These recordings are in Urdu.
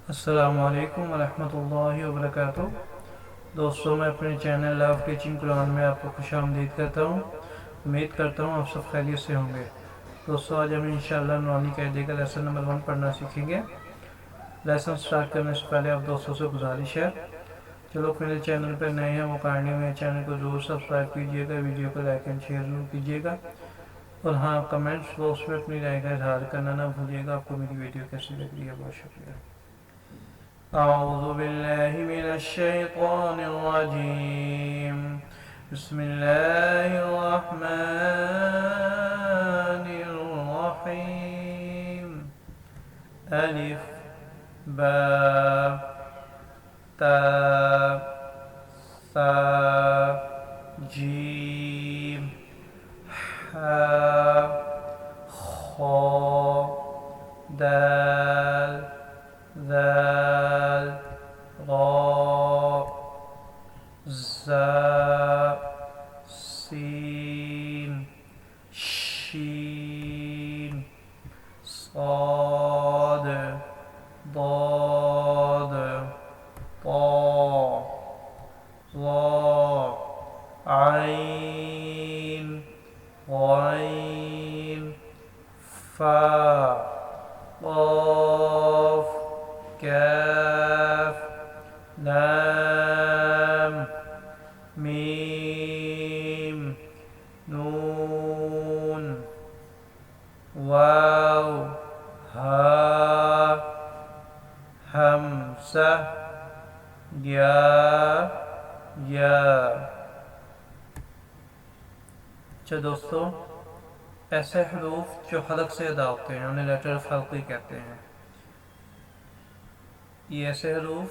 السلام علیکم ورحمۃ اللہ وبرکاتہ۔ دوستوں، میں اپنے چینل لو ٹیچنگ قرآن میں آپ کو خوش آمدید کرتا ہوں۔ امید کرتا ہوں آپ سب خیریت سے ہوں گے۔ دوستوں، آج ہم انشاءاللہ نورانی قاعدے کا لیسن نمبر 1 پڑھنا سیکھیں گے۔ لیسن سٹارٹ کرنے سے پہلے آپ دوستوں سے گزارش ہے، جو لوگ میرے چینل پر نئے ہیں وہ کائنڈلی میرے چینل کو ضرور سبسکرائب کیجیے گا، ویڈیو کو لائک اینڈ شیئر ضرور کیجیے گا، اور ہاں، کمنٹس باکس میں اپنی رائے کا اظہار کرنا نہ بھولیے گا۔ آپ کو میری ویڈیو کیسی لگ رہی ہے؟ بہت شکریہ۔ اعوذ باللہ من الشیطان الرجیم، بسم اللہ الرحمن الرحیم۔ الف با تا ثا جیم حا خا دال ذال را زا سین شین صاد ضاد طا ظا عین غین فا قاف کاف لام میم نون واو ہا ہمزہ یا اچھا دوستو، ایسے حروف جو حلق سے ادا ہوتے ہیں انہیں لیٹر آف حلقی کہتے ہیں۔ یہ ایسے حروف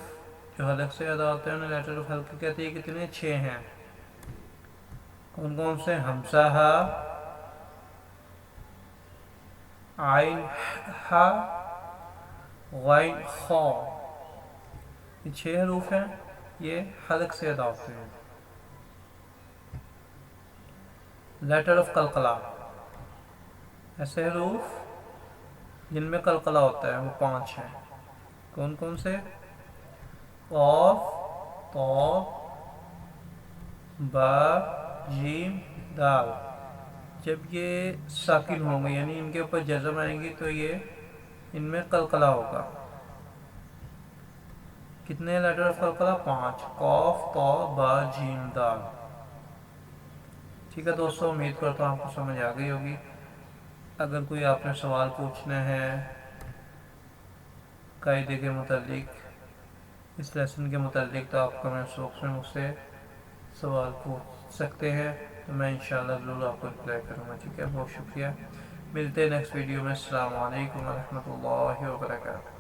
جو حلق سے ادا ہوتے ہیں انہیں لیٹر آف حلقی کہتے ہیں۔ کتنے؟ 6 ہیں۔ کون کون سے؟ ہمزہ ہا، عین ہا، غین خا، یہ 6 حروف ہیں، یہ حلق سے ادا ہوتے ہیں۔ لیٹر آف قلقلہ، ایسے حروف جن میں قلقلہ ہوتا ہے وہ 5 ہیں۔ کون کون سے؟ قاف، طا، با، جیم، دال۔ جب یہ ساکن ہوں گے یعنی ان کے اوپر جزم آئیں گی تو یہ ان میں قلقلہ ہوگا۔ کتنے لیٹر آف قلقلہ؟ 5، قاف، طا، با، جیم، دال۔ ٹھیک ہے دوستو، امید کرتا ہوں آپ کو سمجھ آ گئی ہوگی۔ اگر کوئی آپ نے سوال پوچھنا ہے قاعدے کے متعلق، اس لیسن کے متعلق، تو آپ کمنٹس باکس میں مجھ سے سوال پوچھ سکتے ہیں، تو میں انشاءاللہ ضرور آپ کو رپلائی کروں گا۔ ٹھیک ہے، بہت شکریہ۔ ملتے ہیں نیکسٹ ویڈیو میں۔ السلام علیکم ورحمۃ اللہ وبرکاتہ۔